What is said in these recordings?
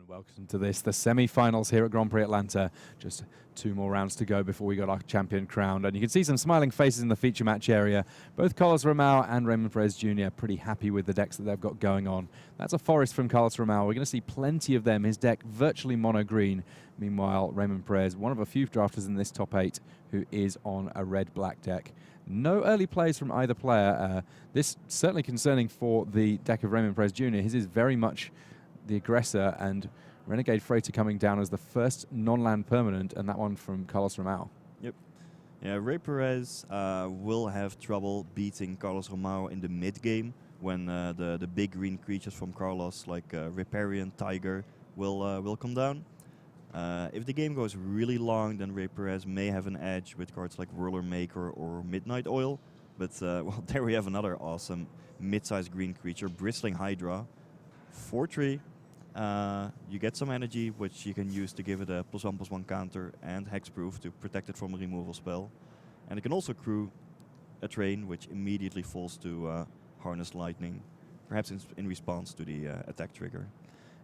Welcome to this, the semi-finals here at Grand Prix Atlanta. Just 2 more rounds to go before we got our champion crowned. And you can see some smiling faces in the feature match area. Both Carlos Romao and Raymond Perez Jr. pretty happy with the decks that they've got going on. That's a forest from Carlos Romao. We're going to see plenty of them. His deck virtually mono green. Meanwhile, Raymond Perez, one of a few drafters in this top 8 who is on a red-black deck. No early plays from either player. This certainly concerning for the deck of Raymond Perez Jr. His is very much the aggressor, and Renegade Freighter coming down as the first non-land permanent, and that one from Carlos Romao. Yep. Yeah, Ray Perez will have trouble beating Carlos Romao in the mid-game when the big green creatures from Carlos, like Riparian, Tiger, will come down. If the game goes really long, then Ray Perez may have an edge with cards like Whirler Maker or Midnight Oil. But, well, there we have another awesome mid-sized green creature, Bristling Hydra. 4/3. You get some energy, which you can use to give it a +1/+1 counter and hexproof to protect it from a removal spell. And it can also crew a train, which immediately falls to Harness Lightning, perhaps in response to the attack trigger.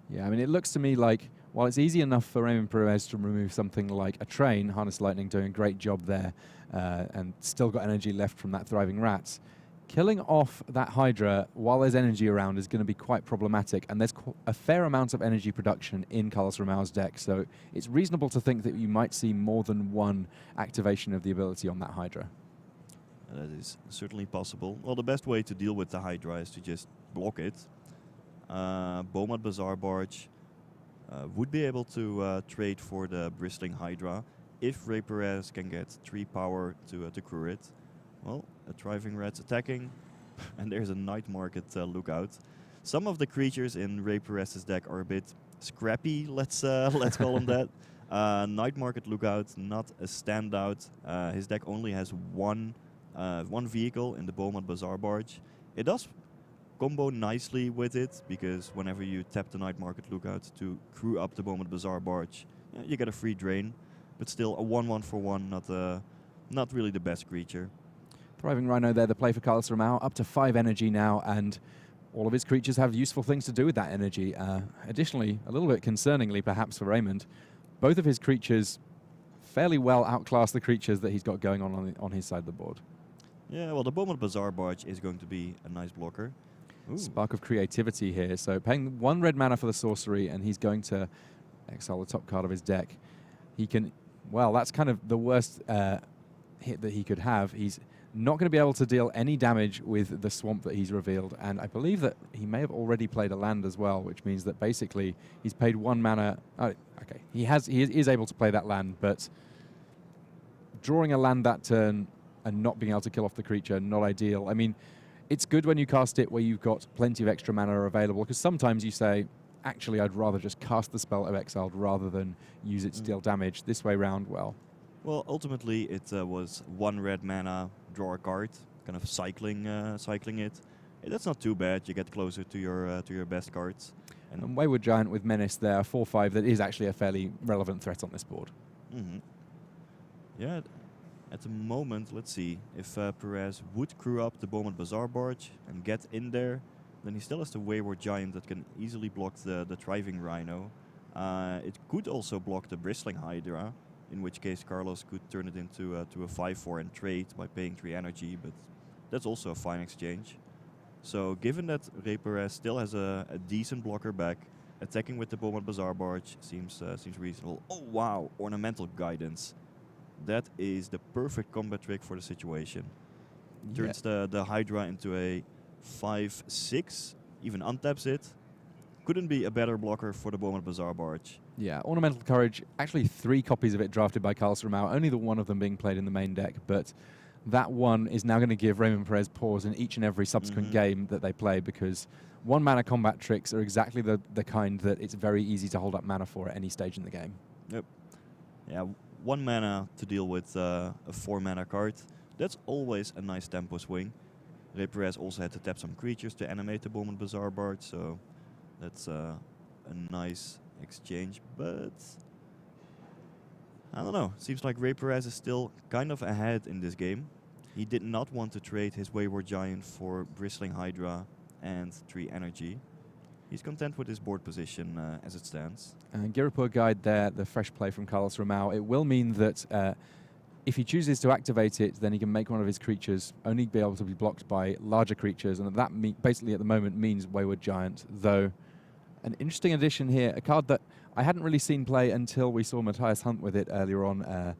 Yeah, I mean, it looks to me like, while it's easy enough for Raymond Perez to remove something like a train, Harness Lightning doing a great job there, and still got energy left from that Thriving Rats, killing off that Hydra while there's energy around is going to be quite problematic, and there's a fair amount of energy production in Carlos Romao's deck, so it's reasonable to think that you might see more than one activation of the ability on that Hydra. That is certainly possible. Well, the best way to deal with the Hydra is to just block it. Beaumont Bazaar Barge would be able to trade for the Bristling Hydra if Ray Perez can get 3 power to crew it. Well, a Thriving Rat's attacking, and there's a Night Market lookout. Some of the creatures in Ray Perez's deck are a bit scrappy, let's call them that. Night Market lookout, not a standout. His deck only has one vehicle in the Beaumont Bazaar Barge. It does combo nicely with it, because whenever you tap the Night Market lookout to crew up the Beaumont Bazaar Barge, you get a free drain. But still, a 1/1 for 1, not really the best creature. Thriving Rhino there, the play for Carlos Romao, up to 5 energy now, and all of his creatures have useful things to do with that energy. Additionally, a little bit concerningly perhaps for Raymond, both of his creatures fairly well outclass the creatures that he's got going on his side of the board. Yeah, well, the Beaumont Bazaar Barge is going to be a nice blocker. Ooh. Spark of creativity here. So paying 1 red mana for the sorcery, and he's going to exile the top card of his deck. He can, well, that's kind of the worst hit that he could have. He's not going to be able to deal any damage with the swamp that he's revealed, and I believe that he may have already played a land as well, which means that basically he's paid 1 mana. Oh, okay, he is able to play that land, but drawing a land that turn and not being able to kill off the creature, not ideal. I mean, it's good when you cast it where you've got plenty of extra mana available, because sometimes you say, actually, I'd rather just cast the spell of Exiled rather than use it to deal damage. This way round, well, ultimately, it was 1 red mana, draw a card, kind of cycling it. That's not too bad. You get closer to your best cards. And Wayward Giant with Menace there, 4/5, that is actually a fairly relevant threat on this board. Mm-hmm. Yeah, at the moment, let's see. If Perez would crew up the Beaumont Bazaar Barge and get in there, then he still has the Wayward Giant that can easily block the Thriving Rhino. It could also block the Bristling Hydra, in which case Carlos could turn it into a 5/4 and trade by paying 3 energy, but that's also a fine exchange. So given that Ray Perez still has a decent blocker back, attacking with the Beaumont Bazaar Barge seems reasonable. Oh wow, Ornamental Guidance. That is the perfect combat trick for the situation. Turns the Hydra into a 5/6, even untaps it. Couldn't be a better blocker for the Beaumont Bazaar Barge. Yeah, Ornamental Courage, actually 3 copies of it drafted by Carlos Romao, only the one of them being played in the main deck, but that one is now going to give Raymond Perez pause in each and every subsequent game that they play, because 1 mana combat tricks are exactly the kind that it's very easy to hold up mana for at any stage in the game. Yep. Yeah, 1 mana to deal with a 4 mana card. That's always a nice tempo swing. Ray Perez also had to tap some creatures to animate the Beaumont Bazaar Barge, so that's a nice exchange, but I don't know. Seems like Ray Perez is still kind of ahead in this game. He did not want to trade his Wayward Giant for Bristling Hydra and 3 energy. He's content with his board position as it stands. And Girapur guide there, the fresh play from Carlos Romao. It will mean that if he chooses to activate it, then he can make one of his creatures only be able to be blocked by larger creatures, and that basically at the moment means Wayward Giant, though an interesting addition here, a card that I hadn't really seen play until we saw Matthias Hunt with it earlier on,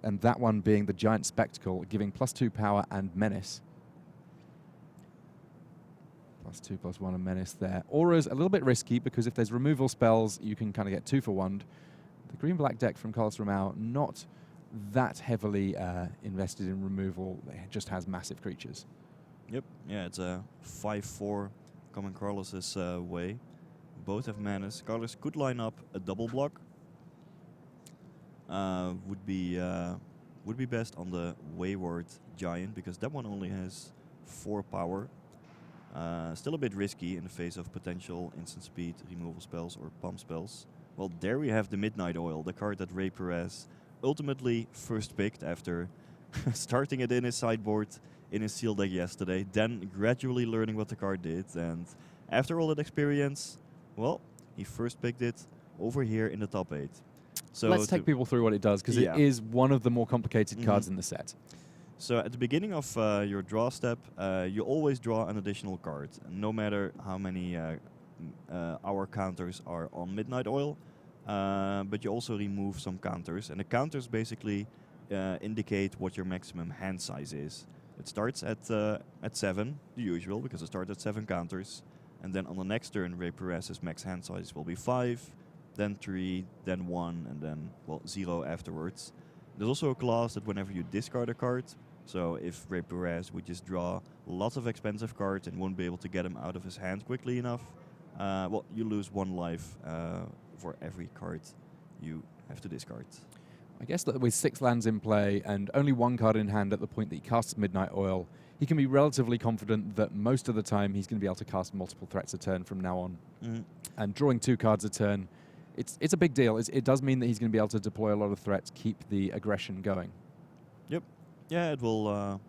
and that one being the Giant Spectacle, giving +2 power and menace. +2, +1 and menace there. Aura's a little bit risky because if there's removal spells, you can kind of get 2 for 1. The green-black deck from Carlos Romao, not that heavily invested in removal. It just has massive creatures. Yep, yeah, it's a 5-4 coming Carlos's way. Both have menace. Carlos could line up a double block. Would be best on the Wayward Giant because that one only has 4 power. Still a bit risky in the face of potential instant speed removal spells or pump spells. Well, there we have the Midnight Oil, the card that Ray Perez ultimately first picked after starting it in his sideboard in his sealed deck yesterday, then gradually learning what the card did, and after all that experience, well, he first picked it over here in the top 8. So let's take people through what it does, because it is one of the more complicated cards in the set. So at the beginning of your draw step, you always draw an additional card, no matter how many hour counters are on Midnight Oil, but you also remove some counters, and the counters basically indicate what your maximum hand size is. It starts at 7, the usual, because it starts at 7 counters, and then on the next turn, Ray Perez's max hand size will be 5, then 3, then 1, and then, well, 0 afterwards. There's also a clause that whenever you discard a card, so if Ray Perez would just draw lots of expensive cards and won't be able to get them out of his hand quickly enough, well, you lose 1 life for every card you have to discard. I guess that with 6 lands in play and only 1 card in hand at the point that he casts Midnight Oil, he can be relatively confident that most of the time he's going to be able to cast multiple threats a turn from now on. And drawing 2 cards a turn, it's a big deal. It does mean that he's going to be able to deploy a lot of threats, keep the aggression going. Yep. Yeah, it will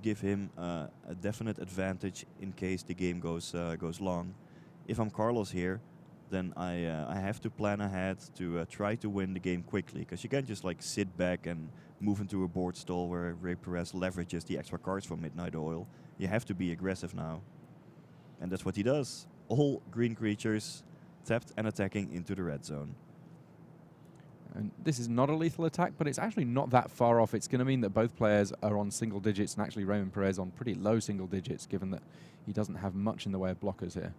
give him a definite advantage in case the game goes long. If I'm Carlos here, then I have to plan ahead to try to win the game quickly, because you can't just like sit back and move into a board stall where Ray Perez leverages the extra cards from Midnight Oil. You have to be aggressive now, and that's what he does. All green creatures tapped and attacking into the red zone. And this is not a lethal attack, but it's actually not that far off. It's going to mean that both players are on single digits, and actually Raymond Perez on pretty low single digits, given that he doesn't have much in the way of blockers here.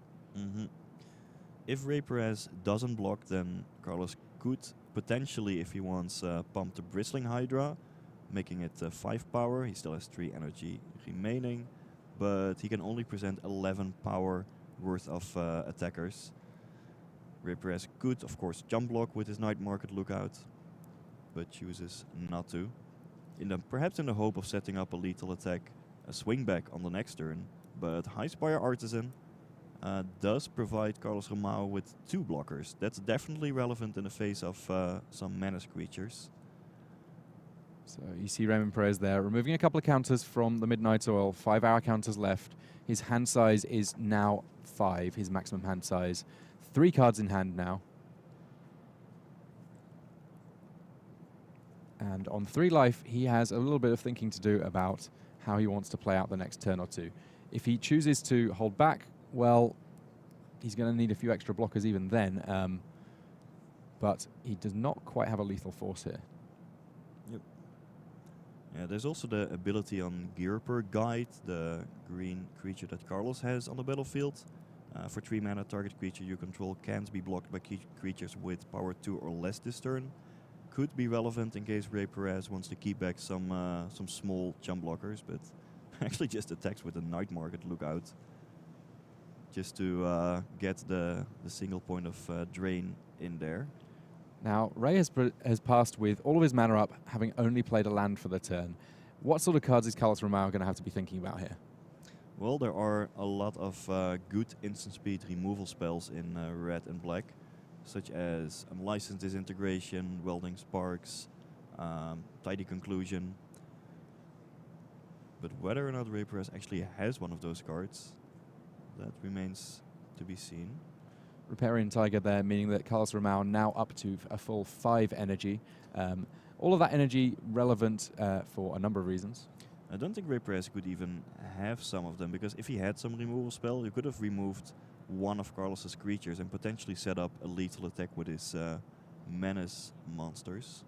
If Ray Perez doesn't block, then Carlos could potentially, if he wants, pump the Bristling Hydra, making it 5 power. He still has 3 energy remaining, but he can only present 11 power worth of attackers. Ray Perez could, of course, jump block with his Night Market Lookout, but chooses not to. Perhaps in the hope of setting up a lethal attack, a swing back on the next turn, but Highspire Artisan does provide Carlos Romao with 2 blockers. That's definitely relevant in the face of some menace creatures. So you see Raymond Perez there, removing a couple of counters from the Midnight Oil, 5-hour counters left. His hand size is now 5, his maximum hand size. 3 cards in hand now. And on 3 life, he has a little bit of thinking to do about how he wants to play out the next turn or 2. If he chooses to hold back, well, he's going to need a few extra blockers even then. But he does not quite have a lethal force here. Yep. Yeah, there's also the ability on Girapur Guide, the green creature that Carlos has on the battlefield. For 3 mana, target creature you control can't be blocked by creatures with power 2 or less this turn. Could be relevant in case Ray Perez wants to keep back some small jump blockers, but actually just attacks with a Night Market Lookout, just to get the single point of drain in there. Now, Ray has passed with all of his mana up, having only played a land for the turn. What sort of cards is Carlos Romao going to have to be thinking about here? Well, there are a lot of good instant speed removal spells in red and black, such as Unlicensed Disintegration, Welding Sparks, Tidy Conclusion. But whether or not Ray Perez actually has one of those cards, that remains to be seen. Riparian Tiger there, meaning that Carlos Romao now up to a full 5 energy. All of that energy relevant for a number of reasons. I don't think Perez could even have some of them, because if he had some removal spell, you could have removed one of Carlos's creatures and potentially set up a lethal attack with his menace monsters.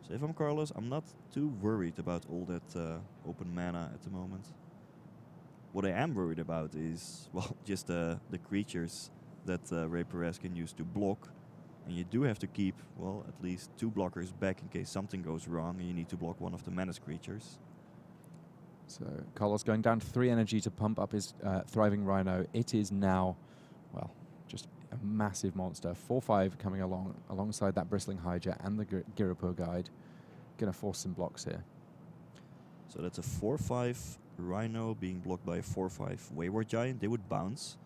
So if I'm Carlos, I'm not too worried about all that open mana at the moment. What I am worried about is, well, just the creatures that Perez can use to block. And you do have to keep, well, at least 2 blockers back in case something goes wrong and you need to block one of the menace creatures. So Carlos going down to 3 energy to pump up his Thriving Rhino. It is now, well, just a massive monster. 4/5 coming alongside that Bristling Hydra and the Girapur Guide. Going to force some blocks here. So that's a 4/5 Rhino being blocked by a 4/5 Wayward Giant. They would bounce.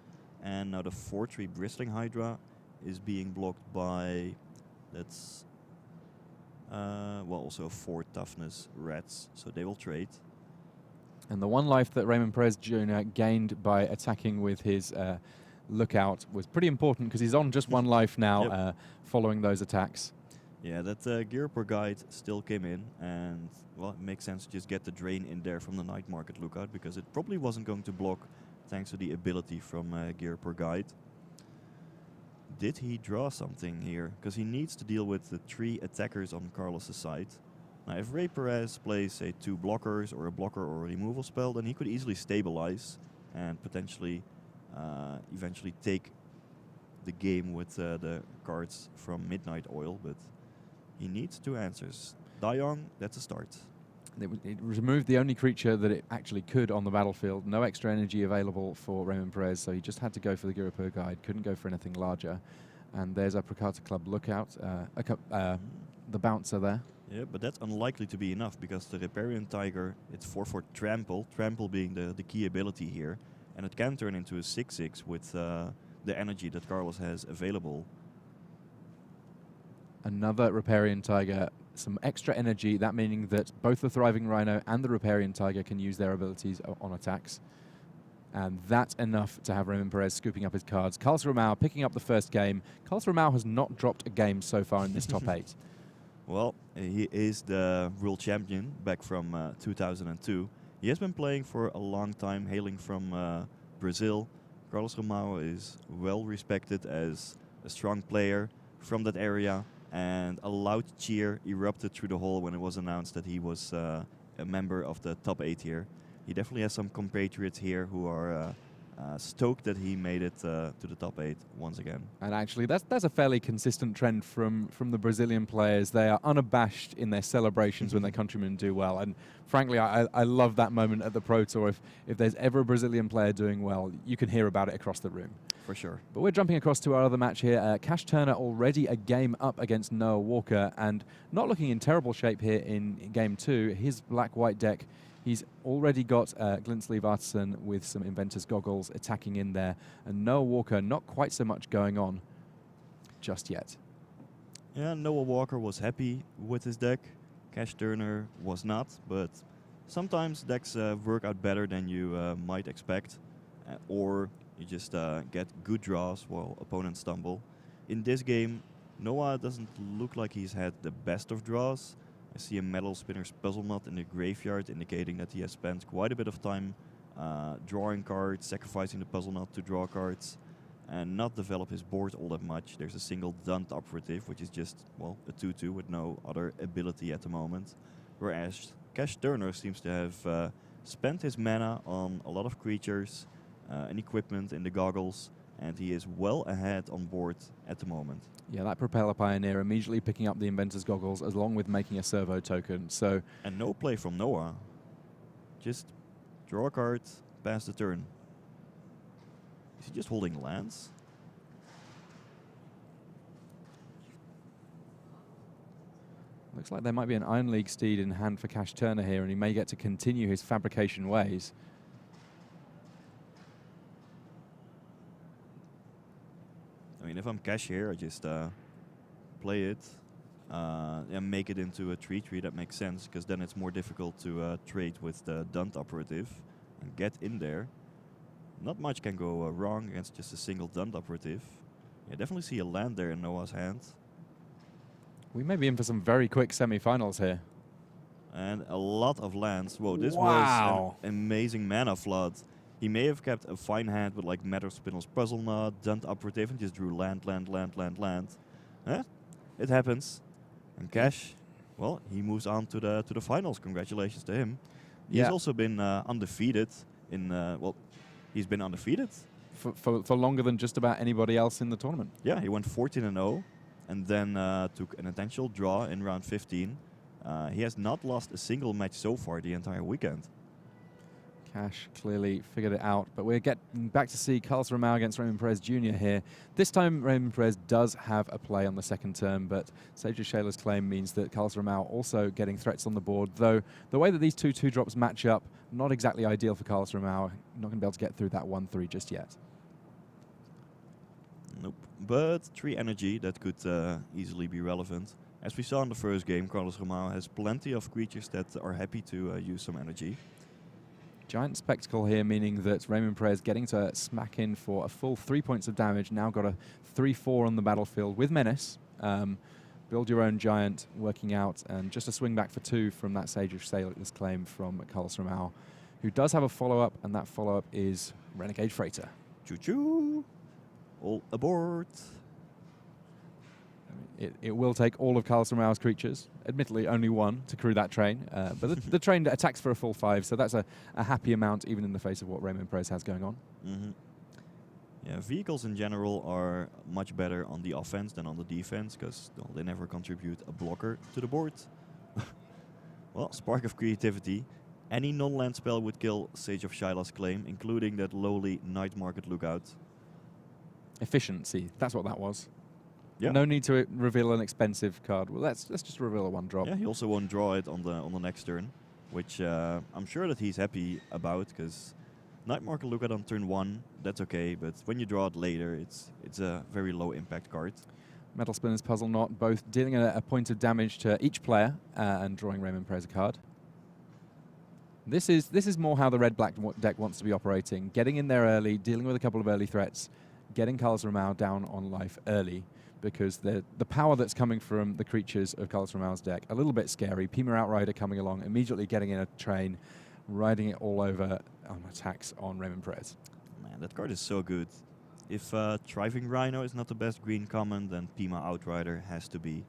And now the 4/3 Bristling Hydra is being blocked by, that's, well, also 4 Toughness Rats. So they will trade. And the 1 life that Raymond Perez Jr. gained by attacking with his Lookout was pretty important, because he's on just 1 life now. Yep. Following those attacks. Yeah, that Girapur Guide still came in, and, well, it makes sense to just get the Drain in there from the Night Market Lookout, because it probably wasn't going to block thanks to the ability from Girapur Guide. Did he draw something here? Because he needs to deal with the 3 attackers on Carlos' side. Now, if Perez plays, say, 2 blockers or a blocker or a removal spell, then he could easily stabilize and potentially eventually take the game with the cards from Midnight Oil, but he needs 2 answers. Dayong, that's a start. It removed the only creature that it actually could on the battlefield. No extra energy available for Raymond Perez, so he just had to go for the Girapur Guide. Couldn't go for anything larger. And there's our Prakata Club Lookout, the bouncer there. Yeah, but that's unlikely to be enough, because the Riparian Tiger, it's 4/4 Trample, Trample being the key ability here, and it can turn into a 6/6 with the energy that Carlos has available. Another Riparian Tiger, some extra energy, that meaning that both the Thriving Rhino and the Riparian Tiger can use their abilities on attacks. And that's enough to have Raymond Perez scooping up his cards. Carlos Romao picking up the first game. Carlos Romao has not dropped a game so far in this top 8. Well, he is the world champion back from 2002. He has been playing for a long time, hailing from Brazil. Carlos Romao is well respected as a strong player from that area, and a loud cheer erupted through the hall when it was announced that he was a member of the top 8 here. He definitely has some compatriots here who are stoked that he made it to the top 8 once again. And actually, that's a fairly consistent trend from the Brazilian players. They are unabashed in their celebrations when their countrymen do well. And frankly, I love that moment at the Pro Tour. If there's ever a Brazilian player doing well, you can hear about it across the room. For sure. But we're jumping across to our other match here. Cash Turner already a game up against Noah Walker, and not looking in terrible shape here in game 2. His black-white deck, he's already got Glintsleeve Artisan with some Inventor's Goggles attacking in there, and Noah Walker not quite so much going on just yet. Yeah, Noah Walker was happy with his deck. Cash Turner was not, but sometimes decks work out better than you might expect, or you just get good draws while opponents stumble. In this game, Noah doesn't look like he's had the best of draws. I see a Metal Spinner's Puzzle Knot in the graveyard, indicating that he has spent quite a bit of time drawing cards, sacrificing the Puzzle Knot to draw cards, and not develop his board all that much. There's a single Dunt Operative, which is just, well, a 2/2 with no other ability at the moment. Whereas Cash Turner seems to have spent his mana on a lot of creatures, and equipment in the goggles, and he is well ahead on board at the moment. Yeah, that Propeller Pioneer immediately picking up the Inventor's Goggles along with making a servo token. So, and no play from Noah. Just draw a card, pass the turn. Is he just holding lands? looks like there might be an Iron League Steed in hand for Cash Turner here, and he may get to continue his fabrication ways. I mean, if I'm Cash here, I just play it and make it into a 3/3. That makes sense, because then it's more difficult to trade with the Dunt Operative and get in there. not much can go wrong against just a single Dunt operative. Yeah, definitely see a land there in Noah's hand. We may be in for some very quick semi-finals here. And a lot of lands. Whoa, this Wow. was an amazing mana flood. He may have kept a fine hand with like Matter Spinel's Puzzle Knot, Dunt Operative, and just drew land. Huh? It happens. And Cash, well, he moves on to the finals. Congratulations to him. He's also been undefeated in, he's been undefeated. For longer than just about anybody else in the tournament. Yeah, he went 14-0 and then took an intentional draw in round 15. He has not lost a single match so far the entire weekend. Cash clearly figured it out, but we're getting back to see Carlos Romao against Raymond Perez Jr. here. This time Raymond Perez does have a play on the second turn, but Sage of Shayla's claim means that Carlos Romao also getting threats on the board, though the way that these two 2-drops match up, not exactly ideal for Carlos Romao. Not going to be able to get through that 1-3 just yet. Nope. But 3 energy, that could easily be relevant. As we saw in the first game, Carlos Romao has plenty of creatures that are happy to use some energy. Giant Spectacle here, meaning that Raymond Perez getting to smack in for a full 3 points of damage. Now got a 3-4 on the battlefield with Menace. Build your own Giant working out, and just a swing back for 2 from that Sage of Shayla's claim from Carlos Romao, who does have a follow-up, and that follow-up is Renegade Freighter. Choo-choo! All aboard! It will take all of Carlos Romao's creatures, admittedly only one, to crew that train. But the train attacks for a full 5, so that's a happy amount even in the face of what Raymond Perez has going on. Yeah, vehicles in general are much better on the offense than on the defense, because they never contribute a blocker to the board. Well, Spark of Creativity. Any non-land spell would kill Sage of Shayla's claim, including that lowly Night Market Lookout. Efficiency, that's what that was. Yeah. No need to reveal an expensive card. Well, let's just reveal a 1-drop. Yeah, he also won't draw it on the next turn, which I'm sure that he's happy about, because Night Market Lookout on turn 1, that's okay, but when you draw it later, it's a very low impact card. Metal Spinner's Puzzle Knot, both dealing a point of damage to each player and drawing Raymond Perez a card. This is more how the red-black deck wants to be operating. Getting in there early, dealing with a couple of early threats, getting Carlos Romao down on life early, because the power that's coming from the creatures of Carlos Romao's deck, a little bit scary. Pima Outrider coming along, immediately getting in a train, riding it all over on attacks on Raymond Perez. Man, that card is so good. If Thriving Rhino is not the best green common, then Pima Outrider has to be.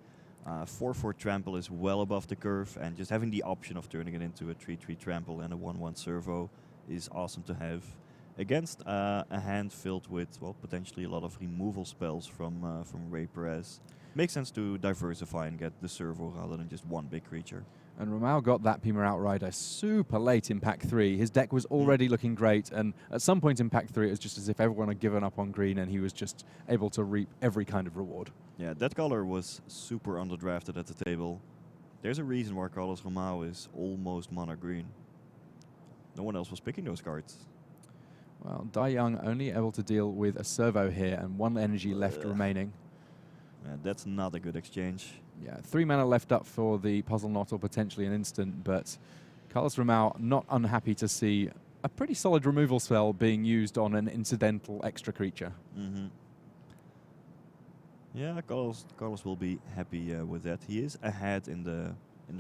4-4 Trample is well above the curve, and just having the option of turning it into a 3-3 Trample and a 1-1 Servo is awesome to have. Against a hand filled with, well, potentially a lot of removal spells from Ray Perez. Makes sense to diversify and get the Servo rather than just one big creature. And Romao got that Pima Outrider super late in pack 3. His deck was already looking great, and at some point in pack 3 it was just as if everyone had given up on green and he was just able to reap every kind of reward. Yeah, that color was super underdrafted at the table. There's a reason why Carlos Romao is almost mono green. No one else was picking those cards. Well, Dai Young only able to deal with a Servo here and 1 energy left remaining. Yeah, that's not a good exchange. Yeah, 3 mana left up for the Puzzle Knot or potentially an instant, but Carlos Romao not unhappy to see a pretty solid removal spell being used on an incidental extra creature. Yeah, Carlos will be happy with that. He is ahead in the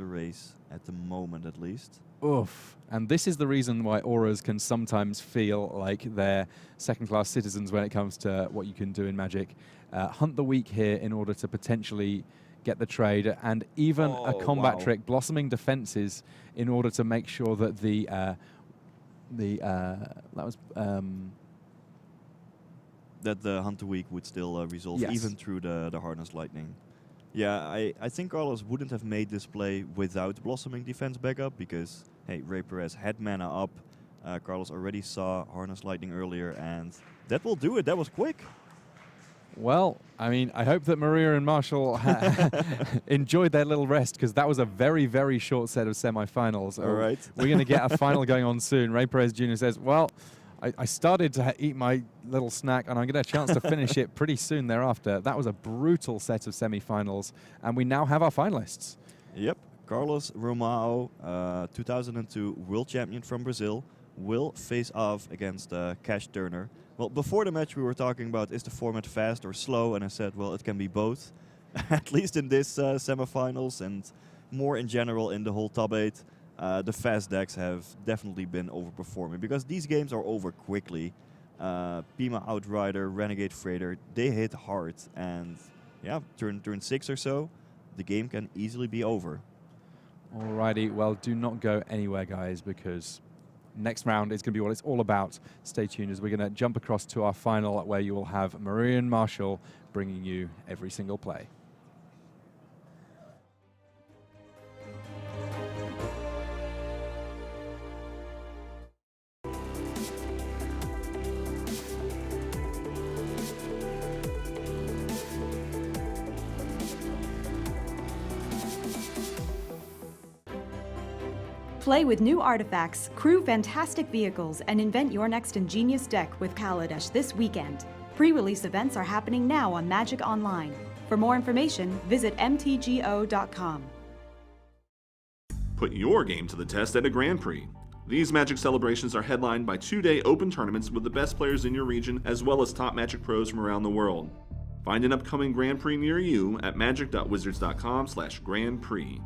race at the moment, at least. Oof. And this is the reason why auras can sometimes feel like they're second-class citizens when it comes to what you can do in Magic. Hunt the weak here in order to potentially get the trade, and even a combat trick, Blossoming Defenses, in order to make sure that that the Hunt the Weak would still resolve even through the Harness Lightning. Yeah, I think Carlos wouldn't have made this play without Blossoming Defense backup, because, hey, Ray Perez had mana up. Carlos already saw Harness Lightning earlier, and that will do it. That was quick. Well, I mean, I hope that Maria and Marshall enjoyed their little rest, because that was a very, very short set of semifinals. All right. We're going to get a final going on soon. Ray Perez Jr. says, well, I started to eat my little snack, and I'm going to get a chance to finish it pretty soon thereafter. That was a brutal set of semifinals, and we now have our finalists. Yep. Carlos Romao, 2002 world champion from Brazil, will face off against Cash Turner. Well, before the match we were talking about, is the format fast or slow? And I said, well, it can be both, at least in this semifinals and more in general in the whole top 8. The fast decks have definitely been overperforming because these games are over quickly. Pima Outrider, Renegade Freighter, they hit hard. And yeah, turn 6 or so, the game can easily be over. Alrighty, well, do not go anywhere, guys, because next round is going to be what it's all about. Stay tuned as we're going to jump across to our final where you will have Maria and Marshall bringing you every single play. Play with new artifacts, crew fantastic vehicles, and invent your next ingenious deck with Kaladesh this weekend. Pre-release events are happening now on Magic Online. For more information, visit mtgo.com. Put your game to the test at a Grand Prix. These Magic celebrations are headlined by 2-day open tournaments with the best players in your region as well as top Magic pros from around the world. Find an upcoming Grand Prix near you at magic.wizards.com/Grand Prix.